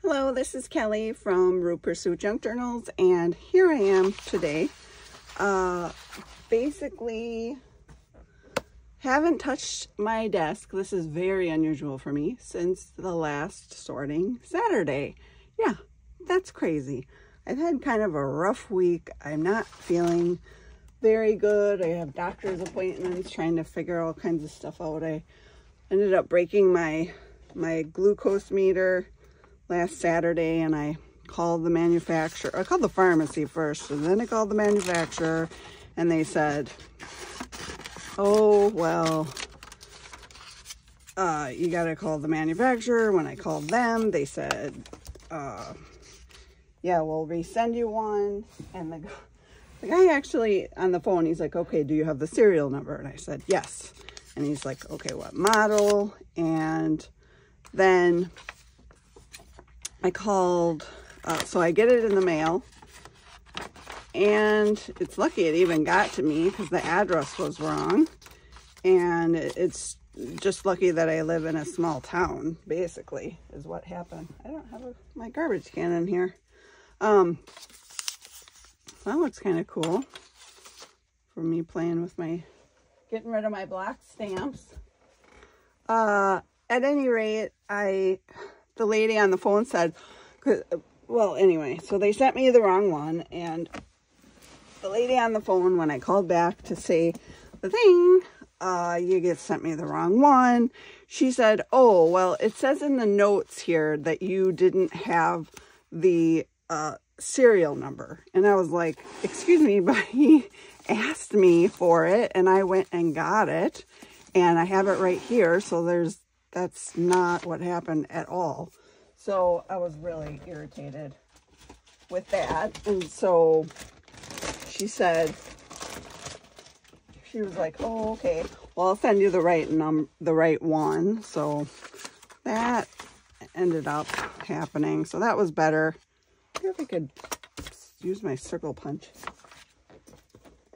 Hello, this is Kelly from Root Pursuit Junk Journals, and here I am today. Basically, haven't touched my desk. This is very unusual for me since the last sorting Saturday. Yeah, that's crazy. I've had kind of a rough week. I'm not feeling very good. I have doctor's appointments, trying to figure all kinds of stuff out. I ended up breaking my glucose meter last Saturday, and I called the manufacturer. I called the pharmacy first, and then I called the manufacturer, and they said, oh, well, you gotta call the manufacturer. When I called them, they said, yeah, we'll resend you one. And the guy actually on the phone, he's like, okay, do you have the serial number? And I said, yes. And he's like, okay, what model? And then I called, so I get it in the mail, and it's lucky it even got to me because the address was wrong. And it's just lucky that I live in a small town, basically, is what happened. I don't have my garbage can in here. That looks kind of cool for me playing with getting rid of my block stamps. At any rate, the lady on the phone said, well, anyway, so they sent me the wrong one, and the lady on the phone, when I called back to say the thing, you sent me the wrong one, she said, oh, well, it says in the notes here that you didn't have the serial number. And I was like, excuse me, but he asked me for it, and I went and got it, and I have it right here, so that's not what happened at all. So I was really irritated with that. And so she said, she was like, oh, okay, well, I'll send you the right one. So that ended up happening. So that was better. I wonder if I could use my circle punch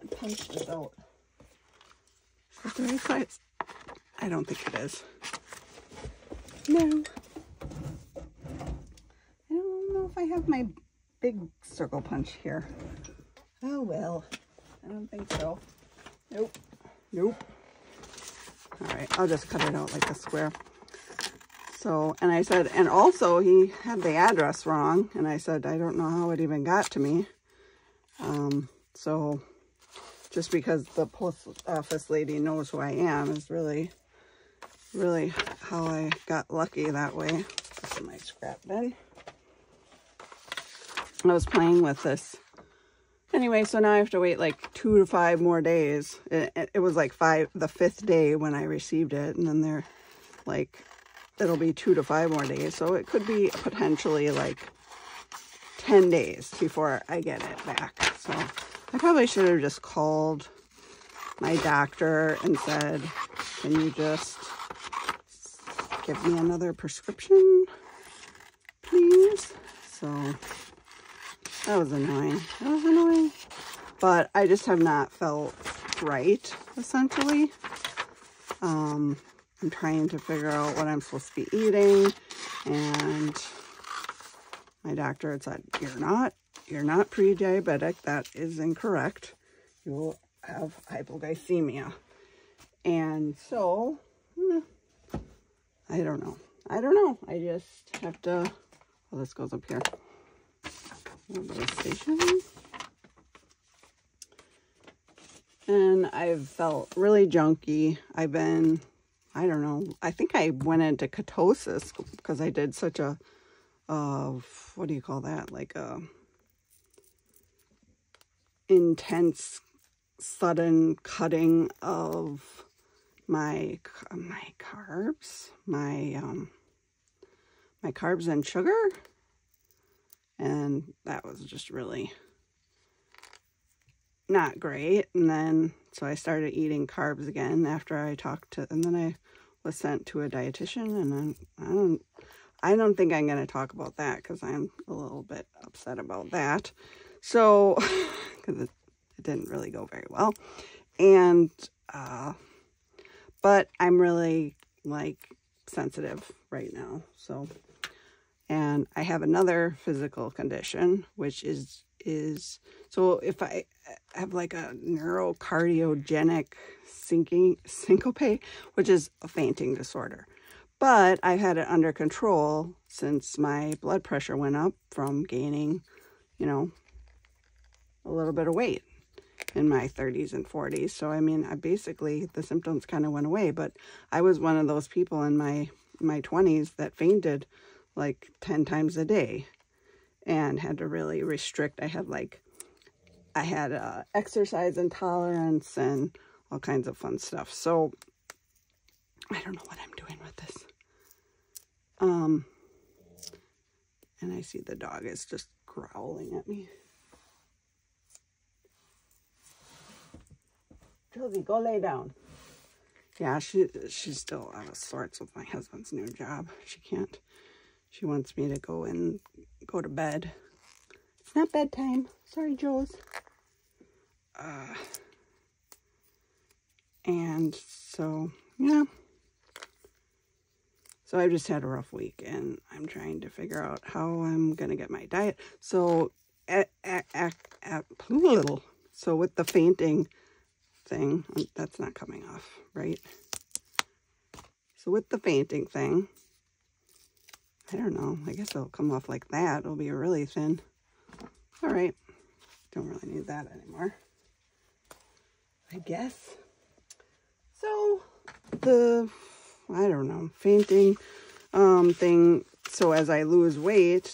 and punch this out. Is that the right size? I don't think it is. No. I don't know if I have my big circle punch here. Oh, well. I don't think so. Nope. Nope. All right. I'll just cut it out like a square. So, and I said, and also he had the address wrong. And I said, I don't know how it even got to me. So just because the post office lady knows who I am is really how I got lucky that way. This is my scrap bin. I was playing with this. Anyway, so now I have to wait like 2 to 5 more days. It was like the 5th day when I received it, and then they're like, it'll be 2 to 5 more days. So it could be potentially like 10 days before I get it back. So I probably should have just called my doctor and said, can you just give me another prescription, please? So that was annoying. That was annoying. But I just have not felt right, essentially. I'm trying to figure out what I'm supposed to be eating. And my doctor had said, you're not pre-diabetic. That is incorrect. You will have hypoglycemia. And so, I don't know. I just have to, well, this goes up here. Station. And I've felt really junky. I've been, I don't know, I think I went into ketosis because I did such a, what do you call that? Like a intense, sudden cutting of my carbs, my carbs and sugar. And that was just really not great. And then, so I started eating carbs again after I talked to, and then I was sent to a dietitian, and then I don't think I'm going to talk about that because I'm a little bit upset about that. So, because it didn't really go very well. And, but I'm really like sensitive right now. So And I have another physical condition, which is so if I have like a neurocardiogenic syncope, which is a fainting disorder. But I've had it under control since my blood pressure went up from gaining, you know, a little bit of weight in my 30s and 40s. So, I mean, basically the symptoms kind of went away, but I was one of those people in my 20s that fainted like 10 times a day and had to really restrict. I had exercise intolerance and all kinds of fun stuff. So I don't know what I'm doing with this. And I see the dog is just growling at me. Josie, go lay down. Yeah, she's still out of sorts with my husband's new job. She wants me to go to bed. It's not bedtime. Sorry, Joes. And so, yeah. So I just had a rough week, and I'm trying to figure out how I'm going to get my diet. So, so with the fainting thing, that's not coming off, right? So with the fainting thing, I don't know. I guess it'll come off like that. It'll be really thin. All right. Don't really need that anymore, I guess. So I don't know, fainting thing. So as I lose weight,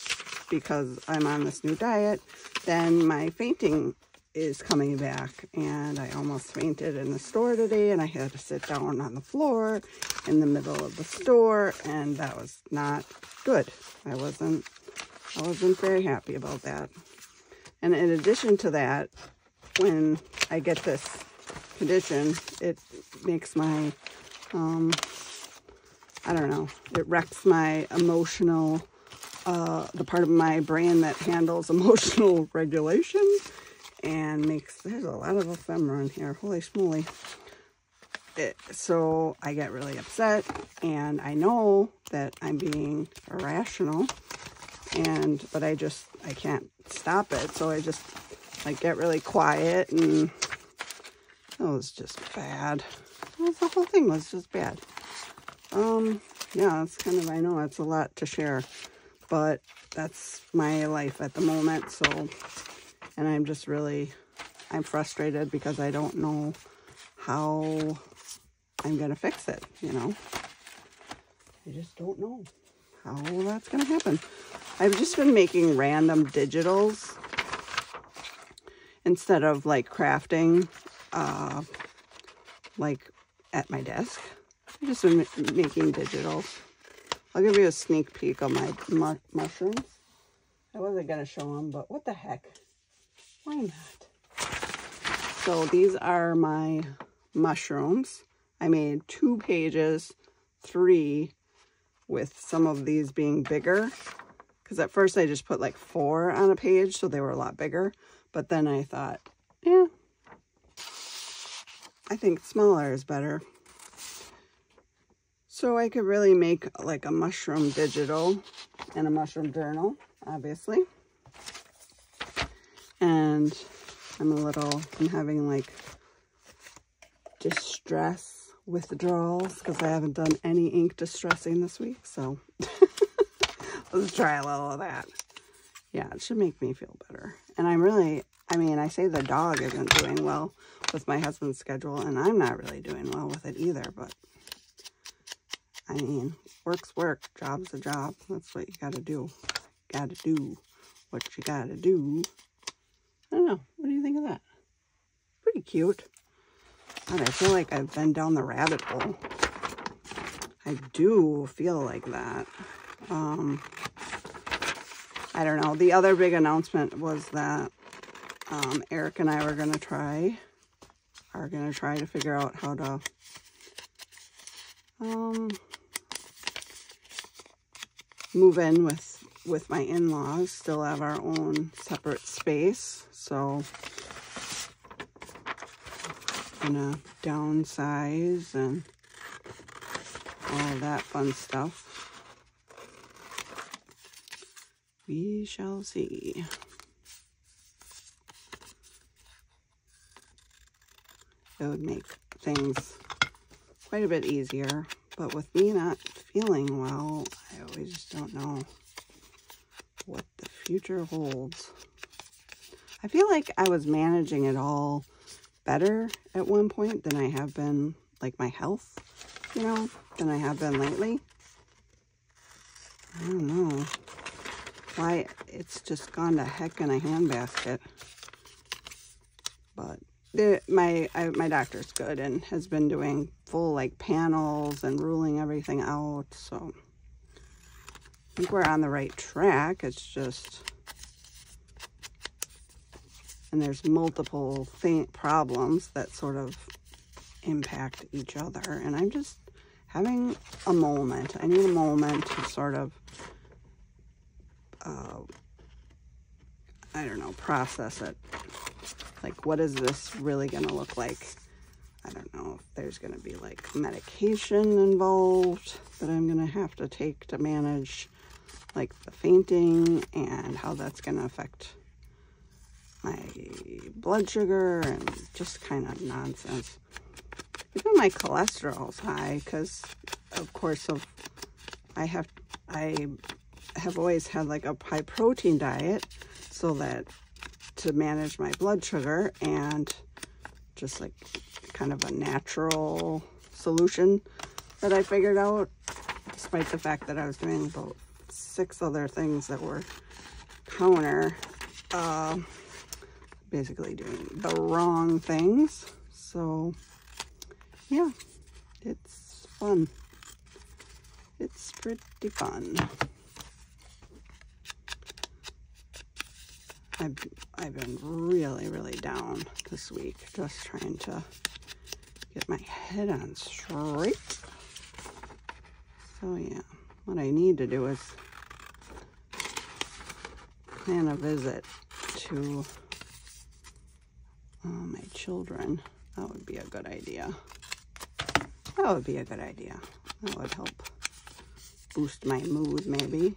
because I'm on this new diet, then my fainting is coming back. And I almost fainted in the store today, and I had to sit down on the floor in the middle of the store, and that was not good. I wasn't very happy about that. And in addition to that, when I get this condition, it makes my I don't know, it wrecks my emotional, the part of my brain that handles emotional regulation, and there's a lot of ephemera in here, holy schmoly. So I get really upset, and I know that I'm being irrational, but I can't stop it, so I just like get really quiet, and it was just bad. The whole thing was just bad. Yeah, it's kind of, I know it's a lot to share, but that's my life at the moment. So, and I'm just really, I'm frustrated because I don't know how I'm going to fix it, you know. I just don't know how that's going to happen. I've just been making random digitals instead of like crafting, like at my desk. I've just been making digitals. I'll give you a sneak peek of my mushrooms. I wasn't going to show them, but what the heck? Why not? So these are my mushrooms. I made 2 pages, 3, with some of these being bigger. Because at first I just put like 4 on a page, so they were a lot bigger. But then I thought, yeah, I think smaller is better. So I could really make like a mushroom digital and a mushroom journal, obviously. And I'm having like distress withdrawals because I haven't done any ink distressing this week. So let's try a little of that. Yeah, it should make me feel better. And I say the dog isn't doing well with my husband's schedule, and I'm not really doing well with it either, but I mean, work's work, job's a job. That's what you gotta do. Gotta do what you gotta do. I don't know. What do you think of that? Pretty cute. God, I feel like I've been down the rabbit hole. I do feel like that. I don't know. The other big announcement was that Eric and I are going to try to figure out how to move in with my in-laws, still have our own separate space. So I'm gonna downsize and all that fun stuff. We shall see. It would make things quite a bit easier, but with me not feeling well, I always just don't know what the future holds. I feel like I was managing it all better at one point than I have been, like my health, you know, than I have been lately. I don't know why it's just gone to heck in a handbasket. But my doctor's good and has been doing full like panels and ruling everything out, so I think we're on the right track. It's just, and there's multiple problems that sort of impact each other, and I'm just having a moment. I need a moment to sort of I don't know, process it. Like, what is this really gonna look like? I don't know if there's gonna be like medication involved that I'm gonna have to take to manage like the fainting, and how that's gonna affect my blood sugar and just kind of nonsense. Even my cholesterol's high because, of course, I have always had like a high protein diet, so that to manage my blood sugar, and just like kind of a natural solution that I figured out, despite the fact that I was doing about 6 other things that were counter, basically doing the wrong things. So yeah, it's fun. It's pretty fun. I've been really, really down this week, just trying to get my head on straight. So yeah, what I need to do is plan a visit to my children. That would be a good idea. That would be a good idea. That would help boost my mood, maybe.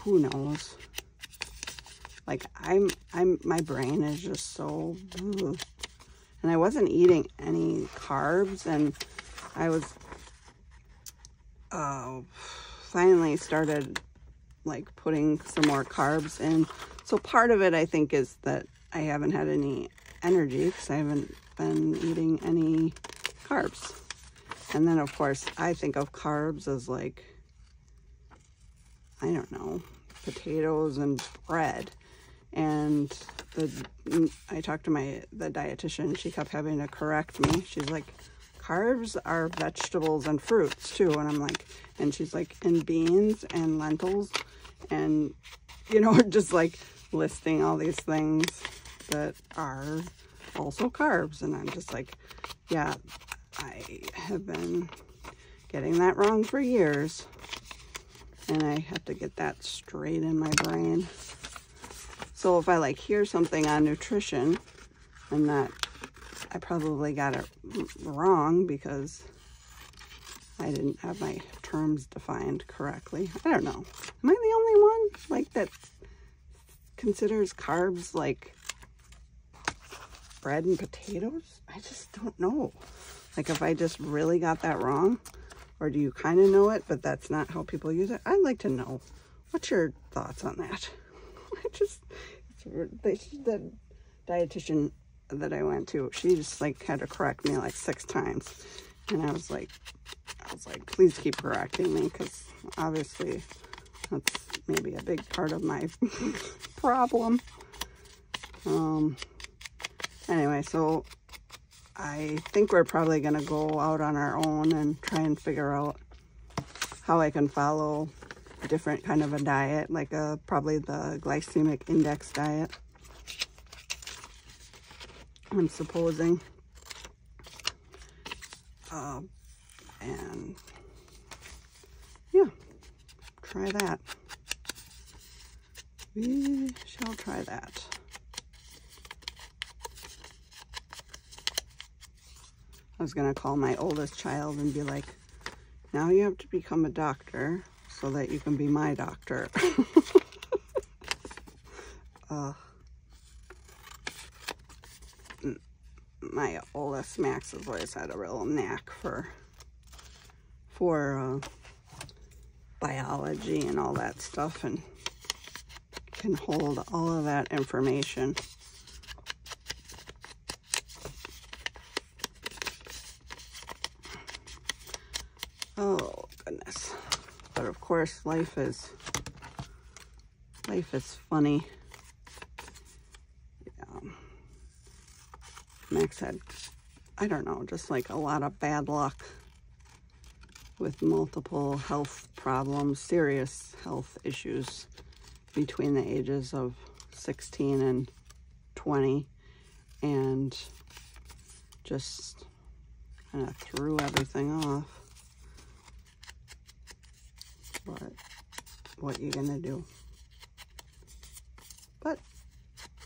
Who knows? Like, my brain is just so, ugh. And I wasn't eating any carbs, and I was, finally started, like, putting some more carbs in. So part of it, I think, is that I haven't had any energy because I haven't been eating any carbs. And then, of course, I think of carbs as, like, I don't know, potatoes and bread. And I talked to the dietitian. She kept having to correct me. She's like, carbs are vegetables and fruits too. And I'm like, and she's like, and beans and lentils, and, you know, just like listing all these things that are also carbs. And I'm just like, yeah, I have been getting that wrong for years, and I have to get that straight in my brain. So if I like hear something on nutrition, I probably got it wrong because I didn't have my terms defined correctly. I don't know. Am I the only one like that considers carbs like bread and potatoes? I just don't know. Like, if I just really got that wrong, or do you kind of know it, but that's not how people use it? I'd like to know. What's your thoughts on that? The dietitian that I went to, she just like had to correct me like 6 times. And I was like, please keep correcting me, because obviously that's maybe a big part of my problem. Anyway, so I think we're probably going to go out on our own and try and figure out how I can follow a different kind of a diet, like probably the glycemic index diet, I'm supposing. And yeah, try that. We shall try that. I was going to call my oldest child and be like, now you have to become a doctor so that you can be my doctor. My oldest Max has always had a real knack for biology and all that stuff, and can hold all of that information. Oh goodness. But of course life is funny. Max had, I don't know, just like a lot of bad luck with multiple health problems, serious health issues between the ages of 16 and 20, and just kind of threw everything off. But what you gonna do? But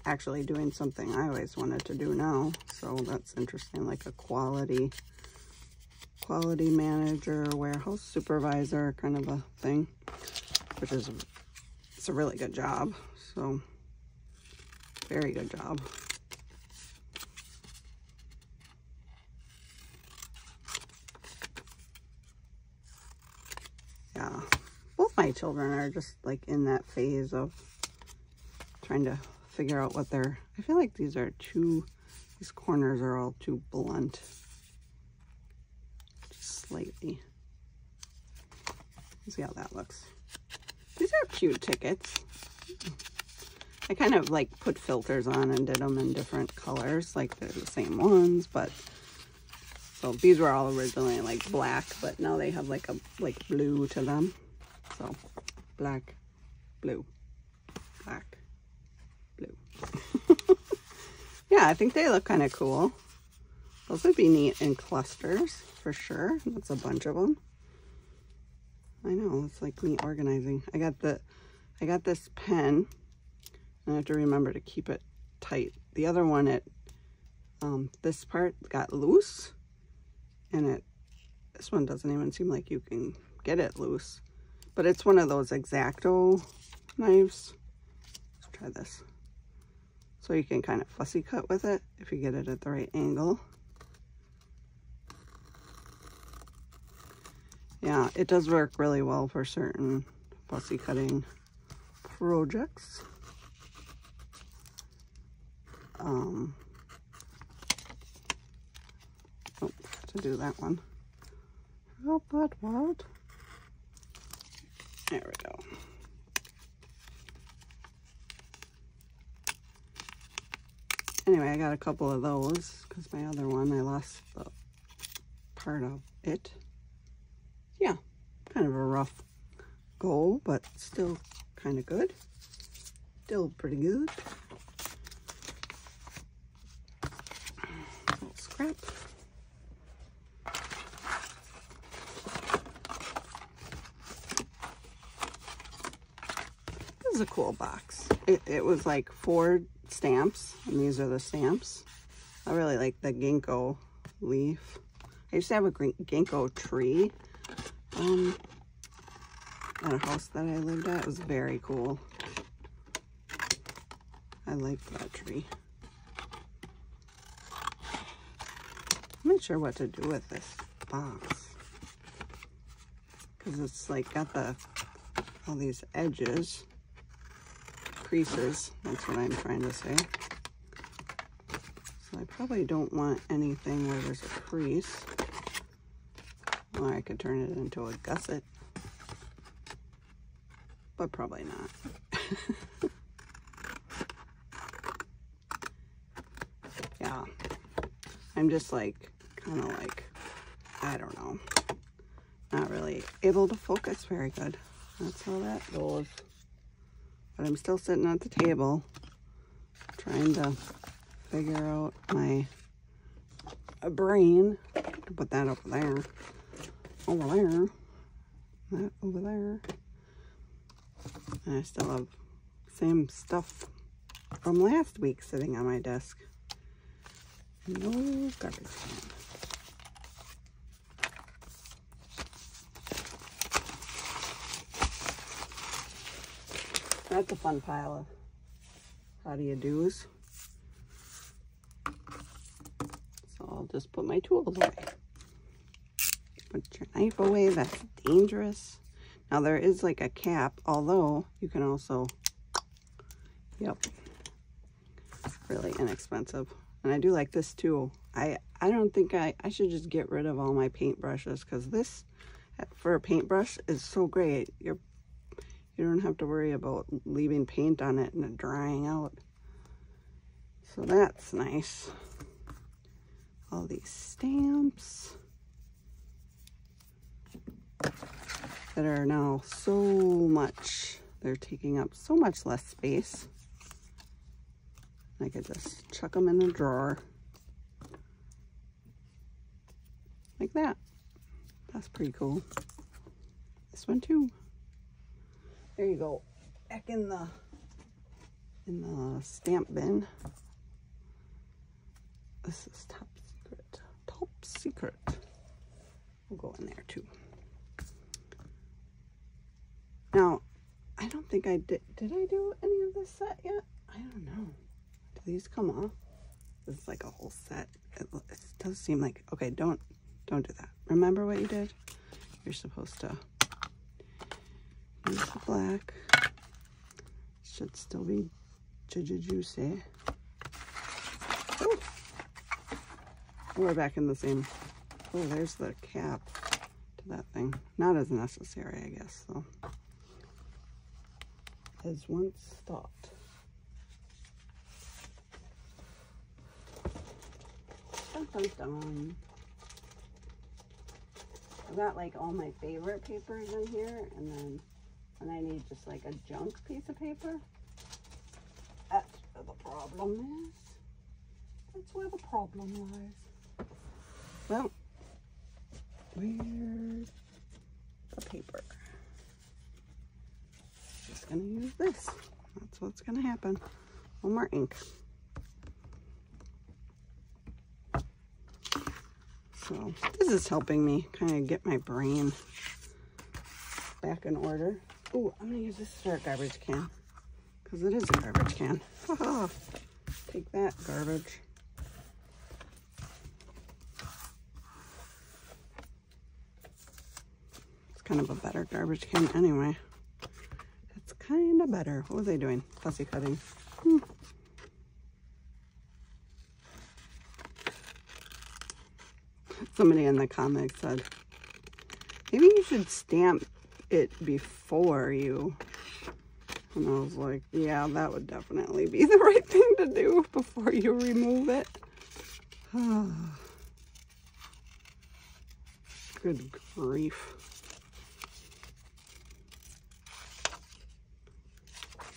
actually doing something I always wanted to do now, so that's interesting, like a quality manager, warehouse supervisor kind of a thing, which is, it's a really good job. So very good job. Yeah, both my children are just like in that phase of trying to figure out what they're, I feel like these corners are all too blunt. Just slightly. See how that looks. These are cute tickets. I kind of like put filters on and did them in different colors, like they're the same ones, but so these were all originally like black, but now they have like a blue to them. So black, blue, black, blue. Yeah, I think they look kind of cool. Those would be neat in clusters for sure. That's a bunch of them. I know, it's like neat organizing. I got this pen, and I have to remember to keep it tight. The other one, this part got loose, and this one doesn't even seem like you can get it loose. But it's one of those X-Acto knives. Let's try this. So you can kind of fussy cut with it if you get it at the right angle. Yeah, it does work really well for certain fussy cutting projects. Oh, to do that one. Oh, but what? There we go. Anyway, I got a couple of those because my other one, I lost the part of it. Yeah, kind of a rough goal, but still kind of good. Still pretty good. A little scrap. This is a cool box. It was like 4 stamps, and these are the stamps. I really like the ginkgo leaf. I used to have a ginkgo tree at a house that I lived at. It was very cool. I liked that tree. I'm not sure what to do with this box, because it's like got all these edges, creases, that's what I'm trying to say. So I probably don't want anything where there's a crease. Or I could turn it into a gusset, but probably not. Yeah, I'm just like, kind of like, I don't know, not really able to focus very good. That's how that goes. But I'm still sitting at the table trying to figure out my brain. Put that over there. Over there. That over there. And I still have same stuff from last week sitting on my desk. No garbage can. That's a fun pile of how do you do's. So I'll just put my tools away. Put your knife away, that's dangerous. Now there is like a cap, although you can also, yep, really inexpensive. And I do like this too. I don't think I should just get rid of all my paintbrushes, because this, for a paintbrush, is so great. You don't have to worry about leaving paint on it and it drying out. So that's nice. All these stamps that are now so much, they're taking up so much less space. I could just chuck them in the drawer like that. That's pretty cool. This one too. There you go. Back in the stamp bin. This is top secret. Top secret. We'll go in there too. Now, I don't think I did. Did I do any of this set yet? I don't know. Do these come off? This is like a whole set. It does seem like, okay, don't do that. Remember what you did? You're supposed to use the black. Should still be juicy. Oh, we're back in the same. Oh, there's the cap to that thing. Not as necessary, I guess, though. As once thought. Dun, dun, dun. I've got like all my favorite papers in here, and then when I need just like a junk piece of paper, that's where the problem is. That's where the problem lies. Well, where's the paper? Just gonna use this. That's what's gonna happen. One more ink. So this is helping me kind of get my brain back in order. Oh, I'm gonna use this for a garbage can, because it is a garbage can. Haha. Take that, garbage. It's kind of a better garbage can anyway. It's kind of better. What was I doing? Fussy cutting. Somebody in the comments said, maybe you should stamp it before you. And I was like, yeah, that would definitely be the right thing to do before you remove it. Good grief.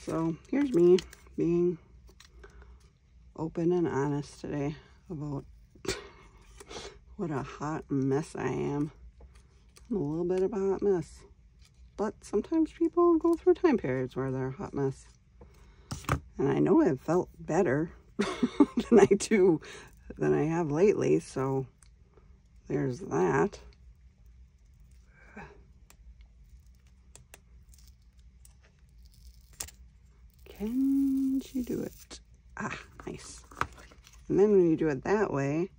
So here's me being open and honest today about what a hot mess I am. I'm a little bit of a hot mess. But sometimes people go through time periods where they're a hot mess. And I know I've felt better than I have lately, so there's that. Can she do it? Ah, nice. And then when you do it that way,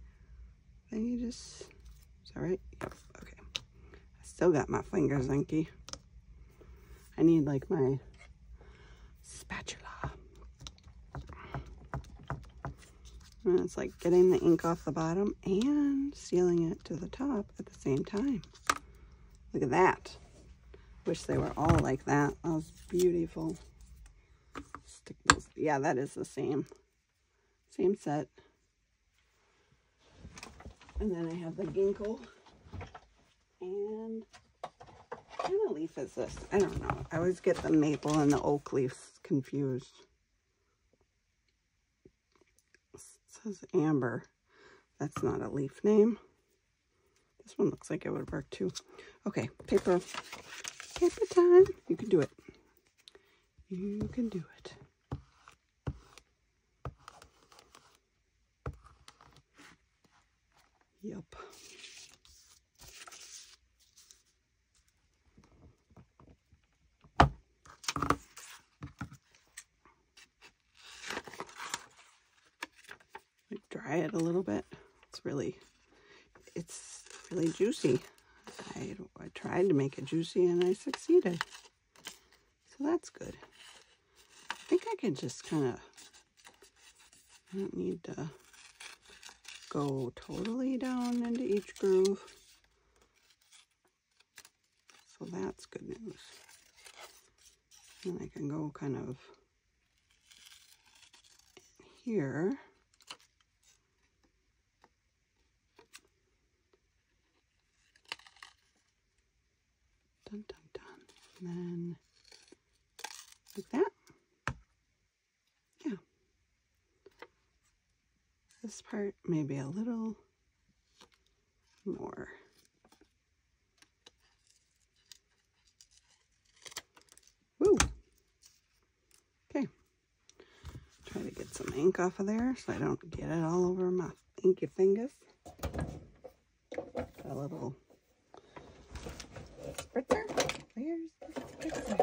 then you just, is that right? Yep, okay. I still got my fingers inky. I need like my spatula. And it's like getting the ink off the bottom and sealing it to the top at the same time. Look at that. Wish they were all like that. That was beautiful. Stick those. Yeah, that is the same set. And then I have the ginkgo. And what kind of leaf is this? I don't know. I always get the maple and the oak leaves confused. It says amber. That's not a leaf name. This one looks like it would work too. Okay, paper. Paper time. You can do it. You can do it. Yep. try it a little bit. It's really juicy. I tried to make it juicy and I succeeded. So that's good. I think I can just kind of, I don't need to go totally down into each groove. So that's good news. And I can go kind of here. Dun, dun, dun. And then like that. Yeah. This part maybe a little more. Woo. Okay. Try to get some ink off of there so I don't get it all over my inky fingers. Got a little spritzer. Where's the spritzer?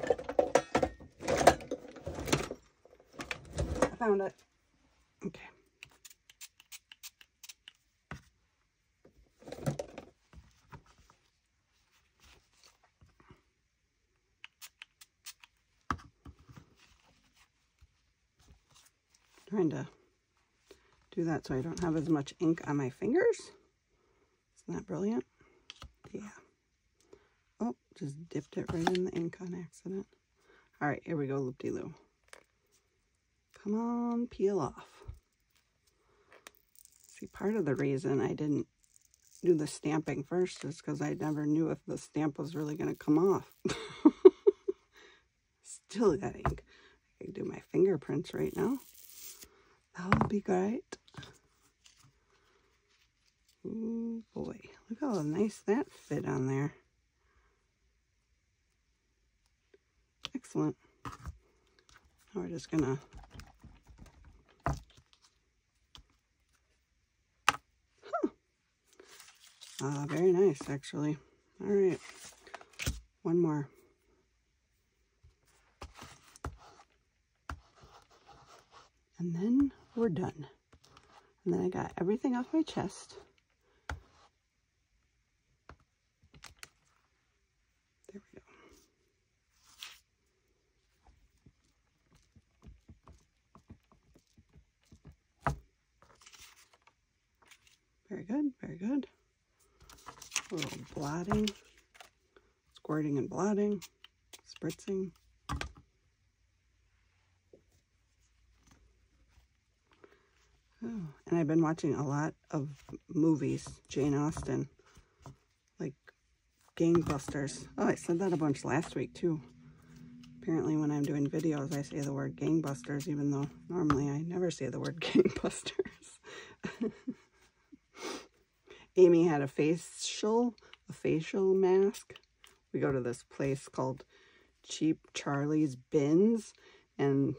I found it. Okay. Trying to do that so I don't have as much ink on my fingers. Isn't that brilliant? Yeah. Oh, just dipped it right in the ink on accident. All right, here we go, loop-de-loo. Come on, peel off. See, part of the reason I didn't do the stamping first is because I never knew if the stamp was really going to come off. Still got ink. I can do my fingerprints right now. That would be great. Ooh, boy. Look how nice that fit on there. Excellent. Now we're just gonna very nice, actually. All right. One more. And then we're done. And then I got everything off my chest. There we go. Very good, very good. A little blotting, squirting and blotting, spritzing. Oh, and I've been watching a lot of movies, Jane Austen, like gangbusters. Oh, I said that a bunch last week too. Apparently when I'm doing videos, I say the word gangbusters, even though normally I never say the word gangbusters. Amy had a facial mask. We go to this place called Cheap Charlie's Bins, and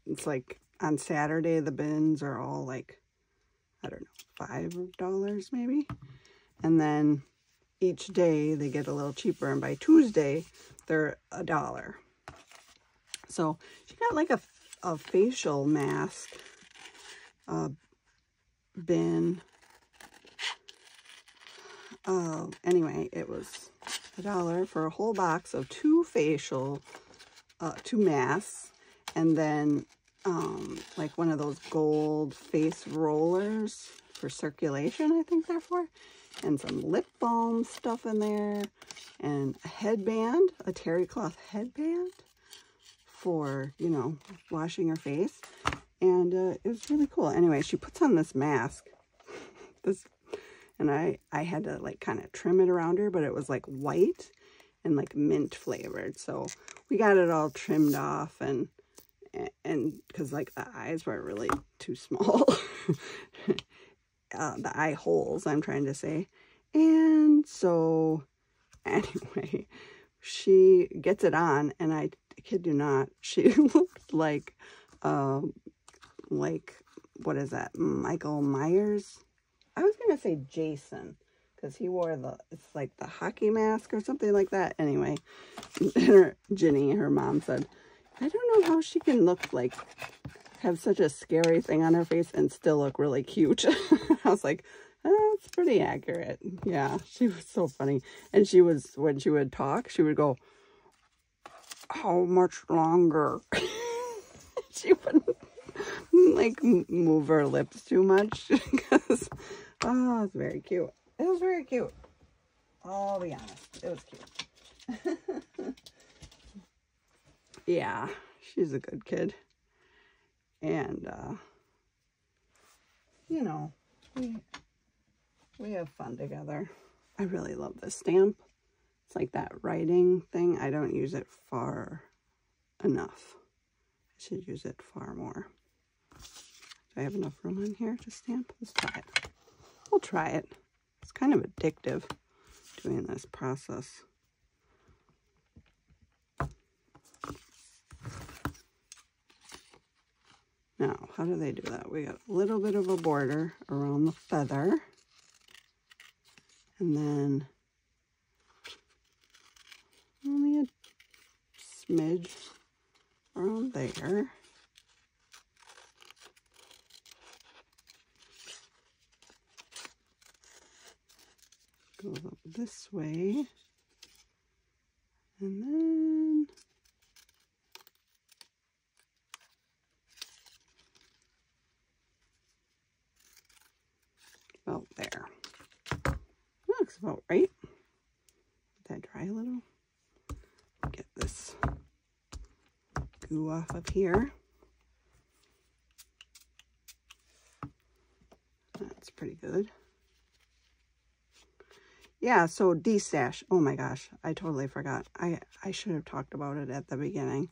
it's like on Saturday the bins are all like, I don't know, $5 maybe, and then each day they get a little cheaper, and by Tuesday they're $1. So she got like a facial mask bin. Anyway, it was $1 for a whole box of two masks, and then like one of those gold face rollers for circulation, I think they're for, and some lip balm stuff in there, and a headband, a terry cloth headband for, you know, washing her face. And it was really cool. Anyway, she puts on this mask, and I had to like kind of trim it around her, but it was like white and like mint flavored. So we got it all trimmed off, and because like the eyes were really too small, the eye holes, I'm trying to say. And so anyway, she gets it on, and I kid you not, she looked like what is that, Michael Myers? I was gonna say Jason, because he wore it's like the hockey mask or something like that. Anyway, Ginny, her mom, said, I don't know how she can look like have such a scary thing on her face and still look really cute. I was like, that's pretty accurate. Yeah, she was so funny. And she was, when she would talk, she would go, how much longer? She wouldn't like move her lips too much because, oh, it's very cute. It was very cute. I'll be honest, it was cute. Yeah, she's a good kid. And, you know, we have fun together. I really love this stamp. It's like that writing thing. I don't use it far enough. I should use it far more. Do I have enough room on here to stamp? Let's try it. We'll try it. It's kind of addictive doing this process. Now, how do they do that? We got a little bit of a border around the feather. And then only a smidge around there. Goes up this way. And then about there. That looks about right. Let that dry a little. Get this goo off of here. That's pretty good. Yeah, so Destash. Oh my gosh, I totally forgot. I should have talked about it at the beginning.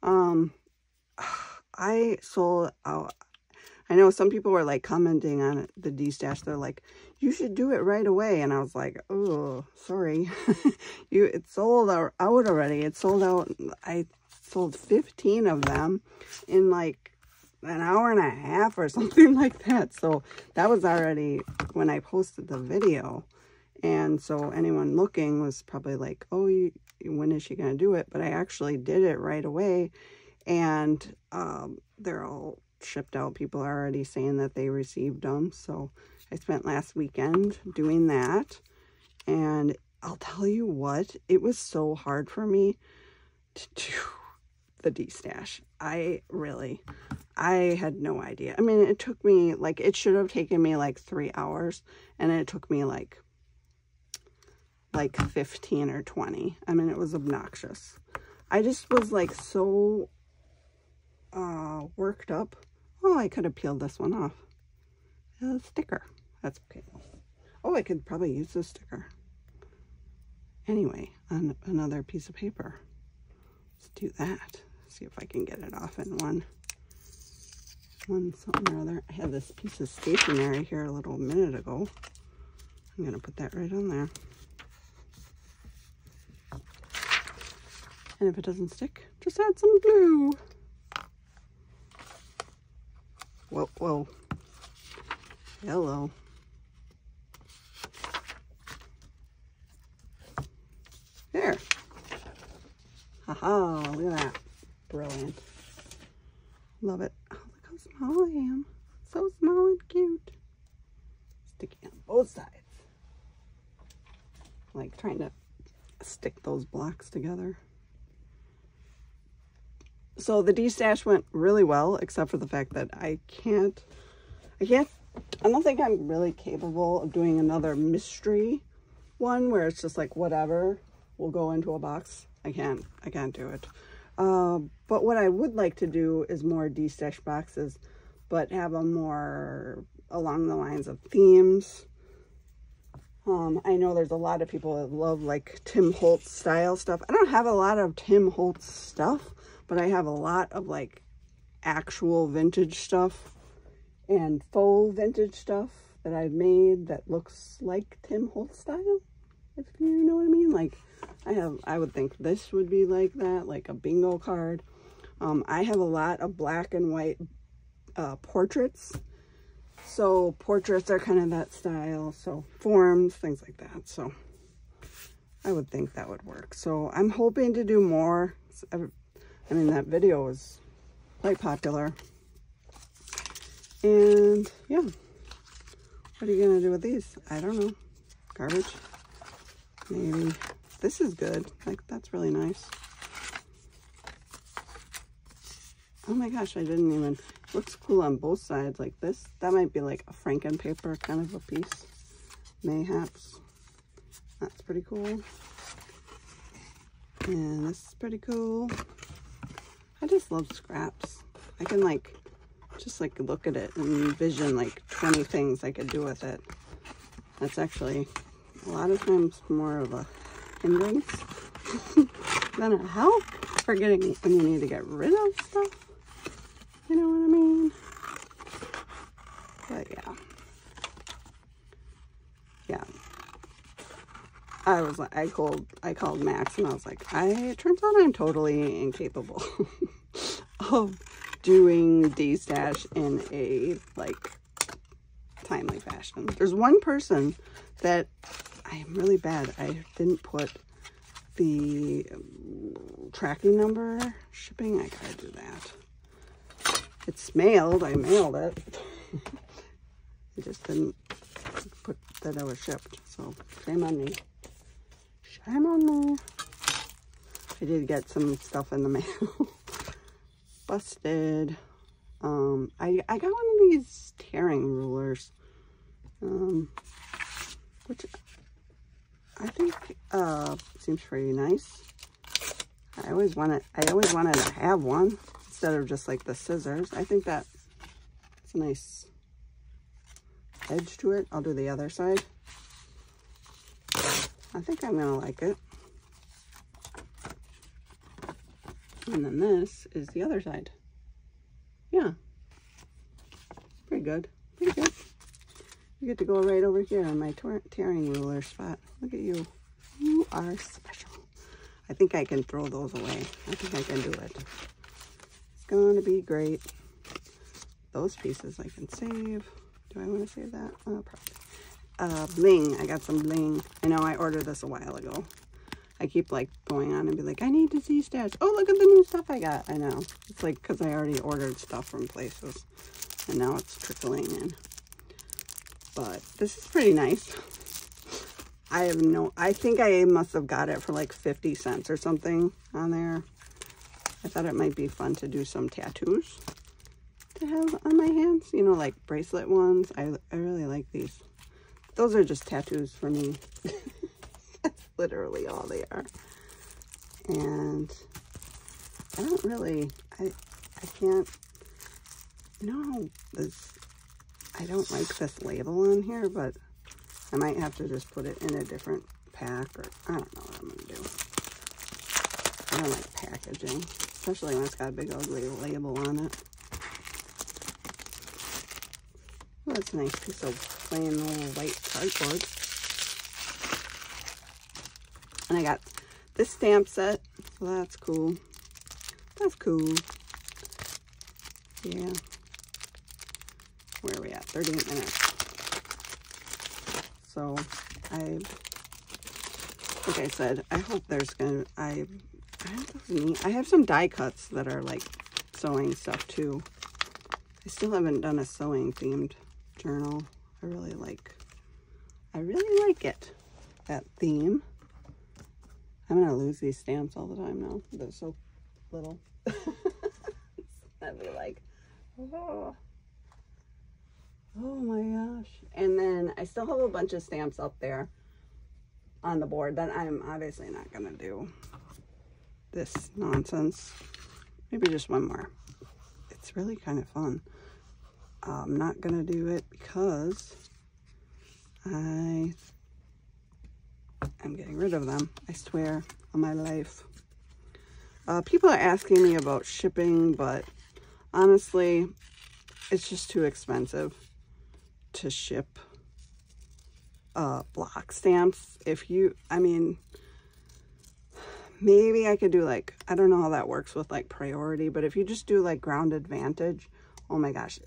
I sold out. I know some people were like commenting on it, the Destash. They're like, you should do it right away. And I was like, oh, sorry. It's sold out already. It's sold out. I sold 15 of them in like an hour and a half or something like that. So that was already when I posted the video. And so anyone looking was probably like, oh, when is she going to do it? But I actually did it right away. And they're all shipped out. People are already saying that they received them. So I spent last weekend doing that. And I'll tell you what, it was so hard for me to do the Destash. I had no idea. I mean, it took me, like, it should have taken me like 3 hours. And it took me like 15 or 20. I mean, it was obnoxious. I just was like so worked up. Oh, I could have peeled this one off. A sticker. That's okay. Oh, I could probably use this sticker. Anyway, on another piece of paper. Let's do that. See if I can get it off in one something or other. I had this piece of stationery here a little minute ago. I'm going to put that right on there. And if it doesn't stick, just add some glue. Whoa, whoa. Hello. There. Haha, look at that. Brilliant. Love it. Oh, look how small I am. So small and cute. Sticky on both sides. Like trying to stick those blocks together. So the Destash went really well, except for the fact that I don't think I'm really capable of doing another mystery one where it's just like whatever will go into a box. I can't do it. But what I would like to do is more Destash boxes, but have them more along the lines of themes. I know there's a lot of people that love like Tim Holtz style stuff. I don't have a lot of Tim Holtz stuff, but I have a lot of like actual vintage stuff and faux vintage stuff that I've made that looks like Tim Holtz style, if you know what I mean. Like I would think this would be like that, like a bingo card. I have a lot of black and white portraits. So portraits are kind of that style. So forms, things like that. So I would think that would work. So I'm hoping to do more. I mean, that video was quite popular. And yeah, what are you gonna do with these? I don't know. Garbage? Maybe. This is good. Like, that's really nice. Oh my gosh, I didn't even, looks cool on both sides like this. That might be like a Franken paper kind of a piece. Mayhaps. That's pretty cool. And this is pretty cool. I just love scraps. I can like, just like look at it and envision like 20 things I could do with it. That's actually a lot of times more of a hindrance than a help for getting, when you need to get rid of stuff. You know what I mean? But yeah. Yeah. I called Max and I was like, it turns out I'm totally incapable of doing Destash in a like timely fashion. There's one person that I am really bad. I didn't put the tracking number shipping. I gotta do that. It's mailed. I mailed it. I just didn't put that it was shipped. So shame on me. Shame on me. I did get some stuff in the mail. Busted. I got one of these tearing rulers, which I think seems pretty nice. I always wanted to have one instead of just like the scissors. I think that it's a nice edge to it. I'll do the other side. I think I'm gonna like it. And then this is the other side. Yeah. Pretty good. Pretty good. You get to go right over here on my tearing ruler spot. Look at you. You are special. I think I can throw those away. I think I can do it. It's going to be great. Those pieces I can save. Do I want to save that? Oh, probably. Bling. I got some bling. I know I ordered this a while ago. I keep like going on and be like, I need to see Stash. Oh, look at the new stuff I got. I know. It's like because I already ordered stuff from places. And now it's trickling in. But this is pretty nice. I think I must have got it for like 50 cents or something on there. I thought it might be fun to do some tattoos to have on my hands. You know, like bracelet ones. I really like these. Those are just tattoos for me. That's literally all they are. And I don't really, I can't, you know, I don't like this label on here, but I might have to just put it in a different pack, or I don't know what I'm going to do. I don't like packaging, especially when it's got a big ugly label on it. Oh, that's a nice piece of plain little white cardboard. And I got this stamp set, so that's cool. That's cool. Yeah. Where are we at? 38 minutes. So, like I said, I hope there's gonna, I have some die cuts that are like sewing stuff too. I still haven't done a sewing themed journal. I really like it, that theme. I'm gonna lose these stamps all the time now. They're so little. I'd be like, oh my gosh. And then I still have a bunch of stamps up there on the board that I'm obviously not gonna do this nonsense. Maybe just one more. It's really kind of fun. I'm not gonna do it because I'm getting rid of them, I swear on my life. People are asking me about shipping, but honestly, it's just too expensive to ship block stamps. I mean, maybe I could do like, I don't know how that works with like priority, but if you just do like Ground Advantage, oh my gosh,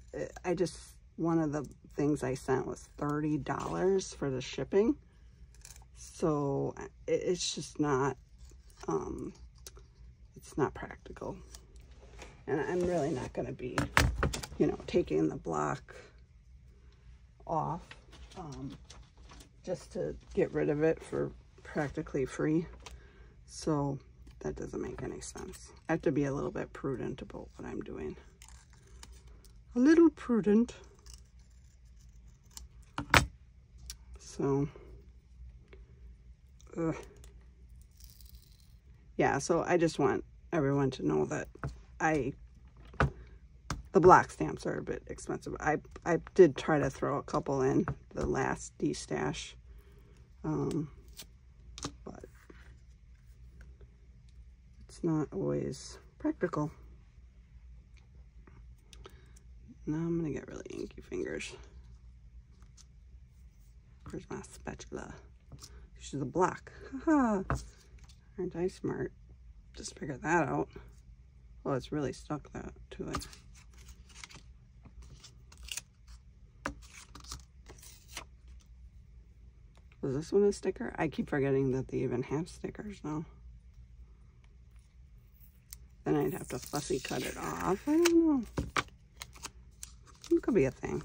one of the things I sent was $30 for the shipping. So it's just not, it's not practical. And I'm really not going to be you know, taking the block off just to get rid of it for practically free. So that doesn't make any sense. I have to be a little bit prudent about what I'm doing. A little prudent. So, yeah, so I just want everyone to know that the block stamps are a bit expensive. I did try to throw a couple in the last Destash, but it's not always practical. Now I'm gonna get really inky fingers. Where's my spatula? She's a block. Haha. Aren't I smart? Just figured that out. Oh, it's really stuck that to it. Was this one a sticker? I keep forgetting that they even have stickers now. Then I'd have to fussy cut it off. I don't know. It could be a thing.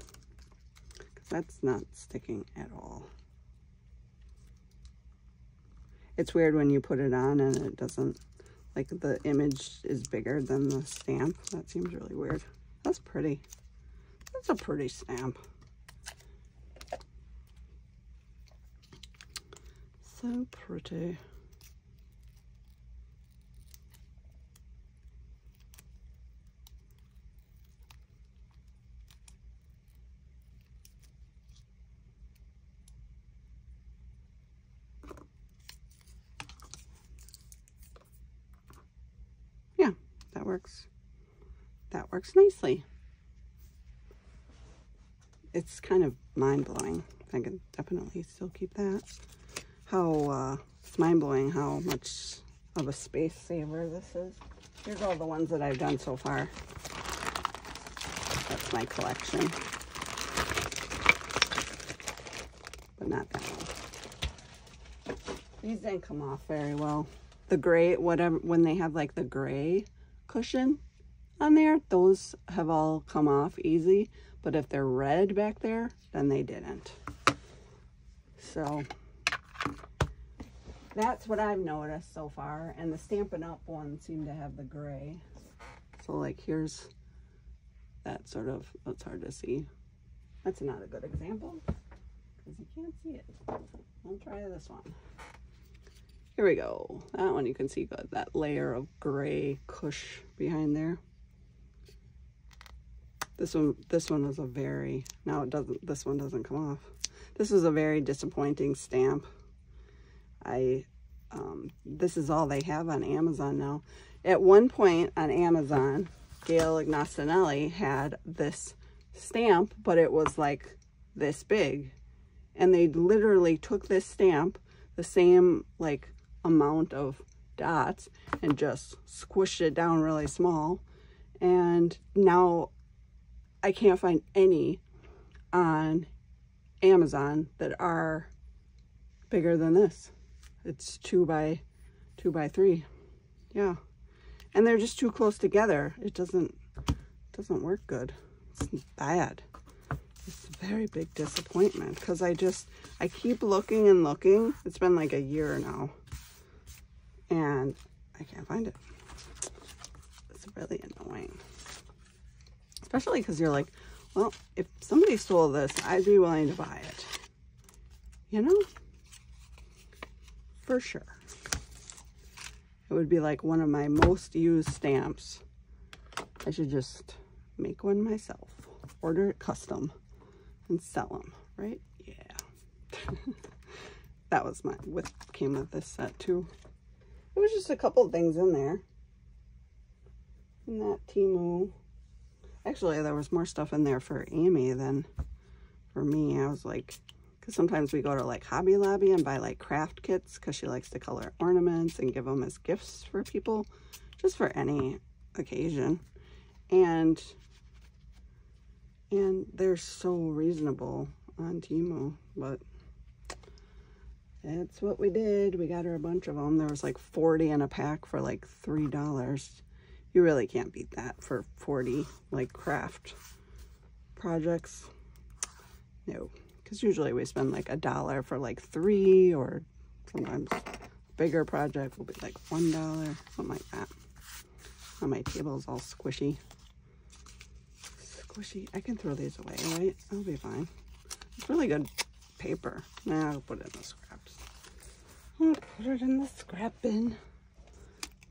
Because that's not sticking at all. It's weird when you put it on and it doesn't, like the image is bigger than the stamp. That seems really weird. That's pretty. That's a pretty stamp. So pretty. Yeah, that works. That works nicely. It's kind of mind-blowing. I can definitely still keep that. How it's mind-blowing how much of a space saver this is. Here's all the ones that I've done so far. That's my collection. But not that one. These didn't come off very well. The gray, whatever, when they have like the gray cushion on there, those have all come off easy. But if they're red back there, then they didn't. So that's what I've noticed so far. And the Stampin' Up! Ones seem to have the gray. So like here's that sort of, it's hard to see. That's not a good example because you can't see it. I'll try this one. Here we go. That one you can see got that layer of gray cush behind there. This one was a very, now it doesn't, this one doesn't come off. This was a very disappointing stamp. This is all they have on Amazon now. At one point on Amazon, Gail Ignacinelli had this stamp, but it was like this big. And they literally took this stamp, the same like amount of dots, and just squished it down really small. And now I can't find any on Amazon that are bigger than this. It's 2 by 3. Yeah. And they're just too close together. It doesn't work good. It's bad. It's a very big disappointment because I keep looking and looking. It's been like a year now and I can't find it. It's really annoying. Especially because you're like, well, if somebody stole this, I'd be willing to buy it. You know? For sure. It would be like one of my most used stamps. I should just make one myself. Order it custom and sell them, right? Yeah. That was came with this set too. It was just a couple of things in there. In that Temu. Actually, there was more stuff in there for Amy than for me. I was like, because sometimes we go to like Hobby Lobby and buy like craft kits because she likes to color ornaments and give them as gifts for people, just for any occasion. And they're so reasonable on Temu, but that's what we did. We got her a bunch of them. There was like 40 in a pack for like $3. You really can't beat that for 40 like craft projects? No, because usually we spend like $1 for like 3, or sometimes bigger project will be like $1, something like that. Oh, my table is all squishy. Squishy. I can throw these away, right? I'll be fine. It's really good paper. Nah, I'll put it in the scraps. I'll put it in the scrap bin.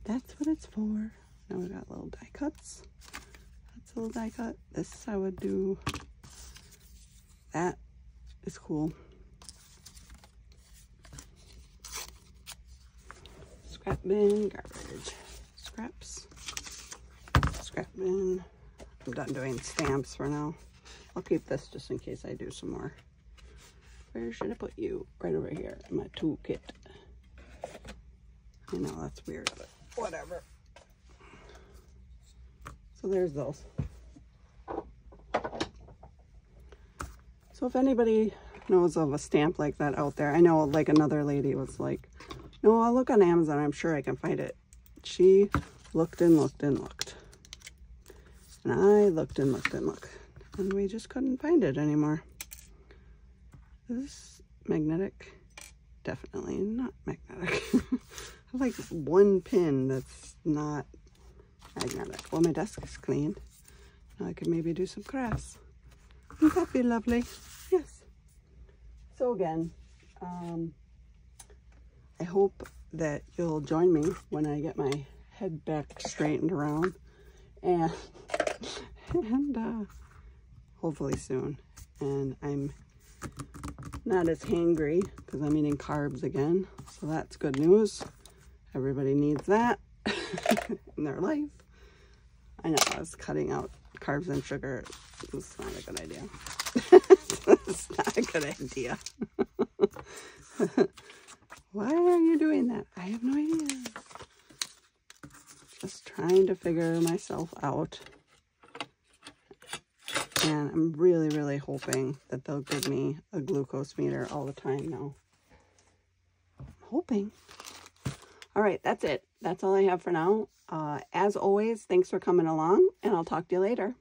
That's what it's for. Now we got little die cuts. That's a little die cut. This I would do. That is cool. Scrap bin, garbage. Scraps. Scrap bin. I'm done doing stamps for now. I'll keep this just in case I do some more. Where should I put you? Right over here in my toolkit. I know that's weird, but whatever. So there's those. So if anybody knows of a stamp like that out there, I know like another lady was like, no, I'll look on Amazon. I'm sure I can find it. She looked and looked and looked. And I looked and looked and looked. And we just couldn't find it anymore. Is this magnetic? Definitely not magnetic. I have like one pin that's not magnetic. Well, my desk is clean. Now I could maybe do some crafts. Wouldn't that be lovely? Yes. So again, I hope that you'll join me when I get my head back straightened around, and hopefully soon. And I'm not as hangry because I'm eating carbs again, so that's good news. Everybody needs that in their life. I know I was cutting out carbs and sugar. It's not a good idea. It's not a good idea. Why are you doing that? I have no idea. Just trying to figure myself out. And I'm really, really hoping that they'll give me a glucose meter all the time now. I'm hoping. All right, that's it. That's all I have for now. As always, thanks for coming along, and I'll talk to you later.